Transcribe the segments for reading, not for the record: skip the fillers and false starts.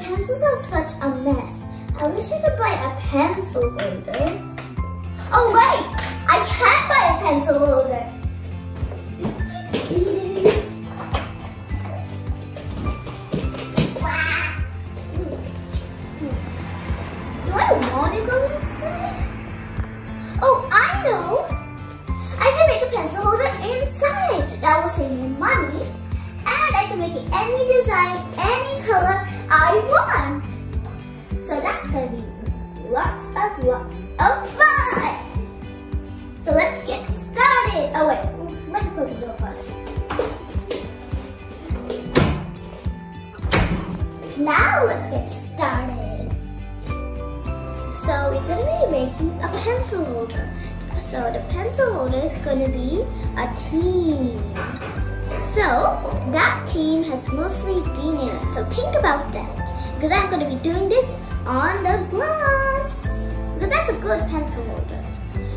pencils are such a mess. I wish I could buy a pencil holder. Oh wait, I can buy a pencil holder. Do I want to go inside? Oh, I know. I can make a pencil holder inside. That will save me money. And I can make it any design, any color I want. So that's going to be lots of fun. So let's get started. Oh wait, let me close the door first. Now let's get started. So we're going to be making a pencil holder. So the pencil holder is going to be a team. So that team has mostly green in it. So think about that. Because I'm going to be doing this on the glass. Because that's a good pencil holder.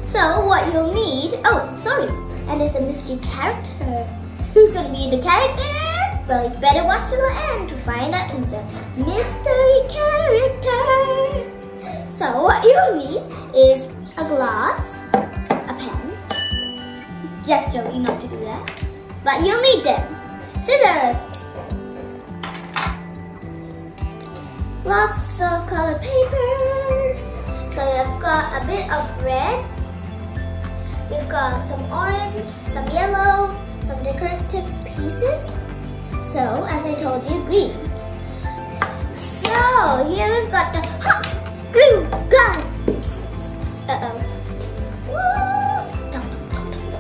So what you'll need, and there's a mystery character. Who's going to be the character? Well, you better watch till the end to find out who's a mystery character. So what you'll need is a glass, a pen. Yes, Joey, not to do that. But you'll need them. Scissors. Lots of colored papers. So we've got a bit of red. We've got some orange, some yellow, some decorative pieces. So, as I told you, green. So, here we've got the hot glue gun.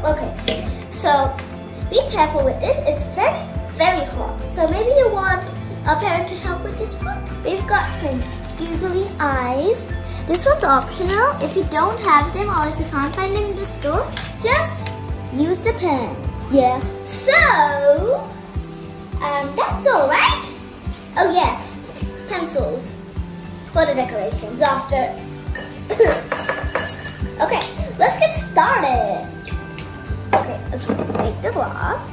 Okay, so be careful with this. It's very, very hot. So maybe you want a parent to help with this one. We've got some googly eyes. This one's optional. If you don't have them or if you can't find them in the store, just use the pen. Yeah. So, that's all, right? Oh yeah, pencils for the decorations after. Okay, let's get started. Okay, let's take the glass.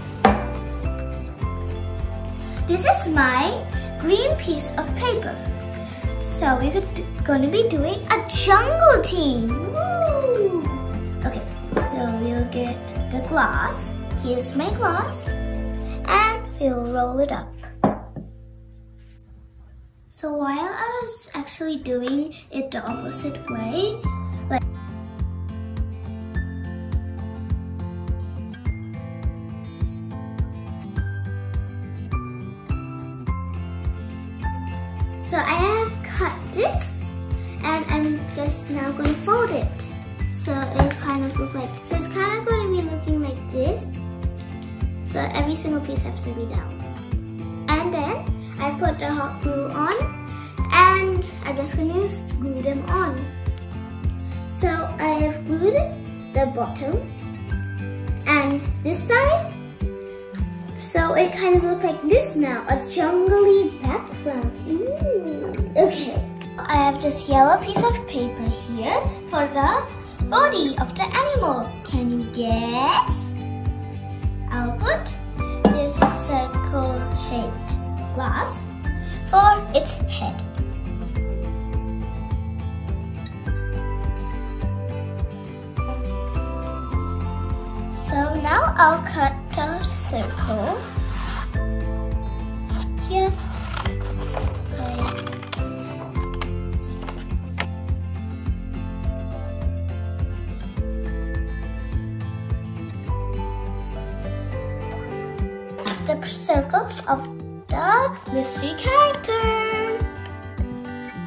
This is my green piece of paper. So we're going to be doing a jungle team. Woo! Okay, so we'll get the glass. Here's my glass. And we'll roll it up. So while I was actually doing it the opposite way, so I have cut this and I'm just now going to fold it. So it kind of looks like, so it's kind of going to be looking like this. So every single piece has to be down. And then I put the hot glue on and I'm just going to glue them on. So I have glued the bottom and this side. So it kind of looks like this now, a jungly background. Ooh. Okay, I have this yellow piece of paper here for the body of the animal. Can you guess? I'll put this circle-shaped glass for its head. So now I'll cut a circle. Yes. The circle of the mystery character.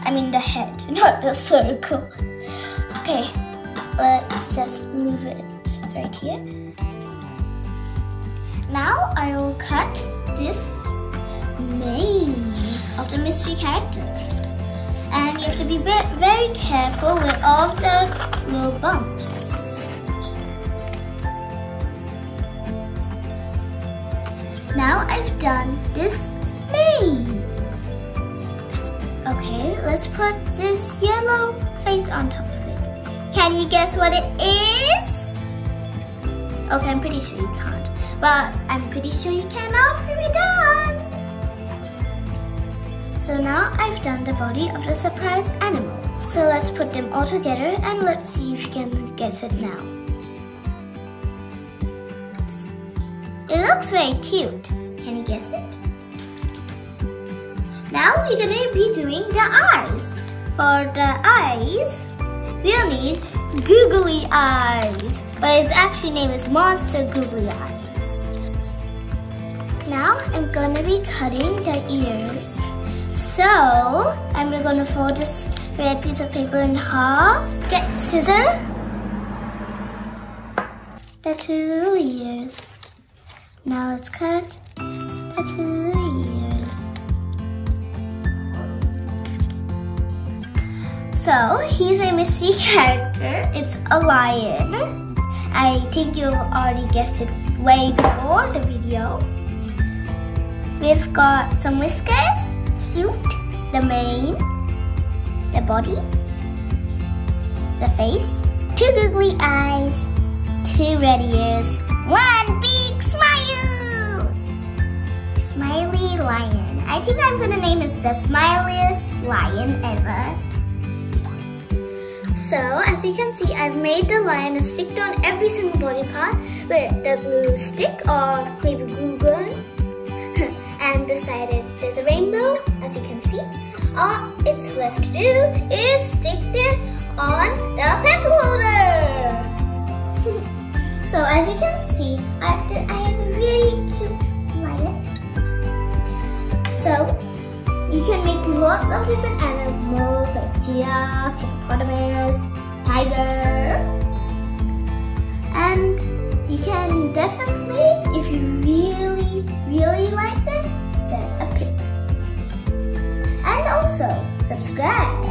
I mean the head, not the circle. Okay, let's just move it right here. Now I will cut this mane of the mystery character. And you have to be very careful with all the little bumps. Now I've done this mane. Okay, let's put this yellow face on top of it. Can you guess what it is? Okay, I'm pretty sure you can't. But I'm pretty sure you can after we're done. So now I've done the body of the surprise animal. So let's put them all together and let's see if you can guess it now. It looks very cute. Can you guess it? Now we're gonna be doing the eyes. For the eyes, we'll need googly eyes, but its actually name is Monster Googly Eyes. Now I'm gonna be cutting the ears. So I'm gonna fold this red piece of paper in half. Get scissors. The 2 ears. Now let's cut the 2 ears. So here's my mystery character. It's a lion. I think you've already guessed it way before the video. We've got some whiskers, cute, the mane, the body, the face, 2 googly eyes, 2 red ears, 1 big smile! Smiley lion. I think I'm gonna name it the smiliest lion ever. So, as you can see, I've made the lion stick on every single body part with the glue stick or maybe glue gun. And beside it, there's a rainbow, as you can see. All it's left to do is stick it on the pencil holder. So, as you can see, I have a really cute lion. So, you can make lots of different animals like giraffe, hippopotamus, tiger, and you can definitely, if you really like them, send a pic. And also subscribe